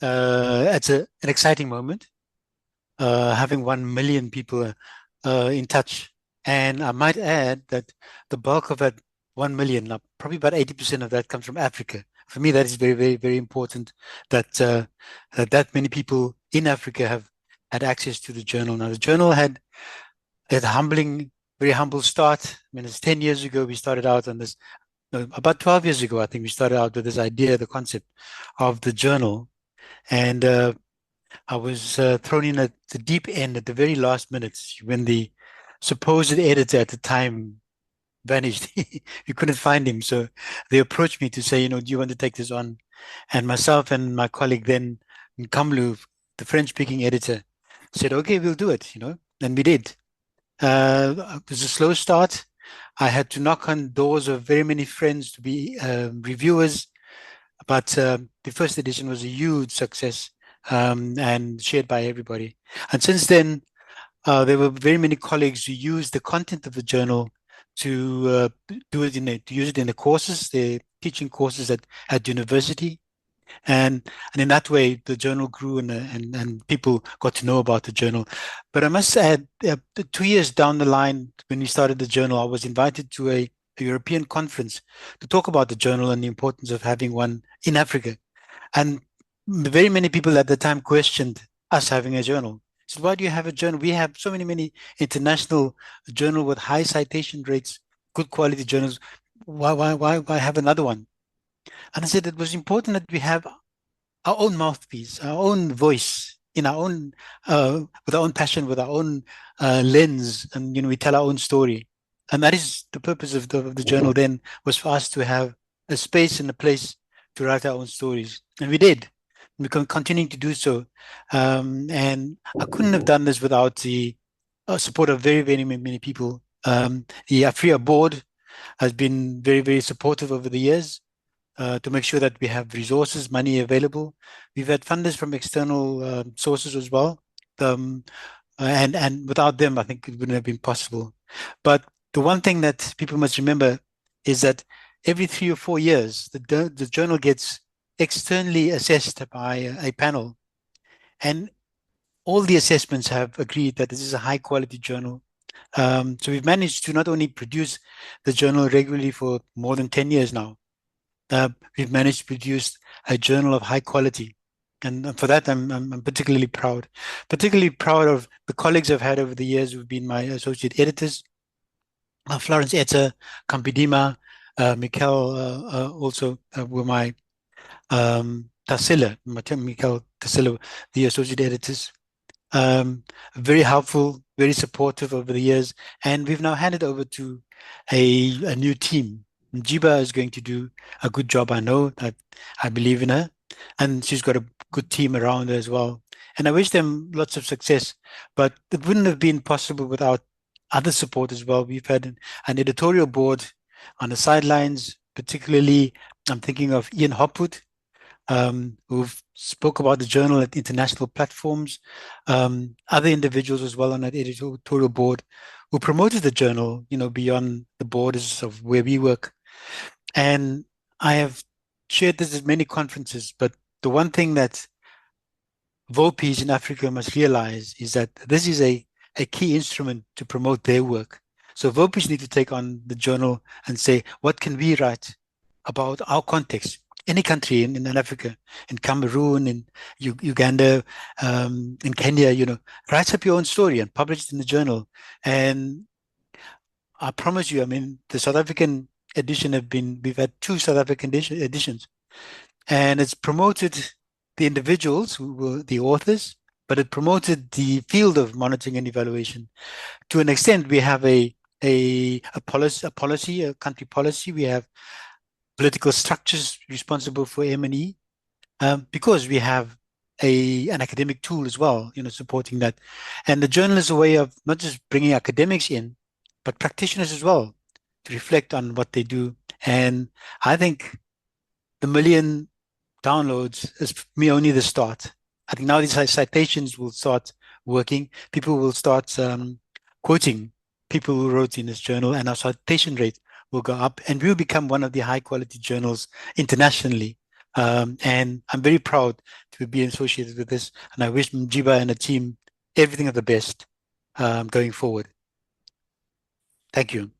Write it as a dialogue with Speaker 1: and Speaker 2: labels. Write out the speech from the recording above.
Speaker 1: It's an exciting moment, having 1 million people in touch. And I might add that the bulk of that 1 million, probably about 80% of that comes from Africa. For me, that is very, very, very important that that many people in Africa have had access to the journal. Now, the journal had a humbling, very humble start. I mean, it's 10 years ago we started out on this. No, about 12 years ago, I think we started out with this idea, the concept of the journal. And I was thrown in at the deep end at the very last minutes when the supposed editor at the time vanished. We couldn't find him. So they approached me to say, do you want to take this on? And myself and my colleague then, Kamlu, the French-speaking editor, said, okay, we'll do it, and we did. It was a slow start. I had to knock on doors of very many friends to be reviewers, but the first edition was a huge success and shared by everybody. And since then, there were very many colleagues who used the content of the journal to to use it in the courses, the teaching courses at university. And in that way, the journal grew and people got to know about the journal. But I must add, 2 years down the line, when we started the journal, I was invited to a European conference to talk about the journal and the importance of having one in Africa. And very many people at the time questioned us having a journal. Said, why do you have a journal? We have so many international journal with high citation rates, good quality journals. Why have another one? And I said it was important that we have our own mouthpiece, our own voice, in our own, with our own passion, with our own lens, and we tell our own story. And that is the purpose of the journal. Then was for us to have a space and a place to write our own stories, and we did. We can continue to do so. And I couldn't have done this without the support of very, very many people. The Afria board has been very, very supportive over the years to make sure that we have resources, money available. We've had funders from external sources as well. And without them, I think it wouldn't have been possible. But the one thing that people must remember is that every 3 or 4 years, the journal gets externally assessed by a panel. And all the assessments have agreed that this is a high quality journal. So we've managed to not only produce the journal regularly for more than 10 years now, we've managed to produce a journal of high quality. And for that, I'm particularly proud. Particularly proud of the colleagues I've had over the years who've been my associate editors. Florence Etta, Campidima, Mikel also were my Tassila, Mikel Tassila, the associate editors. Very helpful, very supportive over the years. And we've now handed over to a new team. Jiba is going to do a good job. I know that I believe in her, and she's got a good team around her as well. And I wish them lots of success, but it wouldn't have been possible without other support as well. We've had an editorial board on the sidelines, particularly I'm thinking of Ian Hopwood, who've spoke about the journal at international platforms, other individuals as well on that editorial board who promoted the journal, beyond the borders of where we work. And I have shared this at many conferences, but the one thing that VOPs in Africa must realize is that this is a key instrument to promote their work. So VOPs need to take on the journal and say, what can we write about our context? Any country in Africa, in Cameroon, in Uganda, in Kenya, write up your own story and publish it in the journal. And I promise you, I mean, the South African edition we've had 2 South African editions, and it's promoted the individuals who were the authors, but it promoted the field of monitoring and evaluation. To an extent, we have a policy, a country policy. We have political structures responsible for M&E, because we have an academic tool as well, supporting that. And the journal is a way of not just bringing academics in, but practitioners as well to reflect on what they do. And I think the 1 million downloads is for me only the start. I think now these citations will start working. People will start quoting people who wrote in this journal, and our citation rate will go up, and we'll become one of the high quality journals internationally And I'm very proud to be associated with this. And I wish Mjiba and the team everything of the best going forward. Thank you.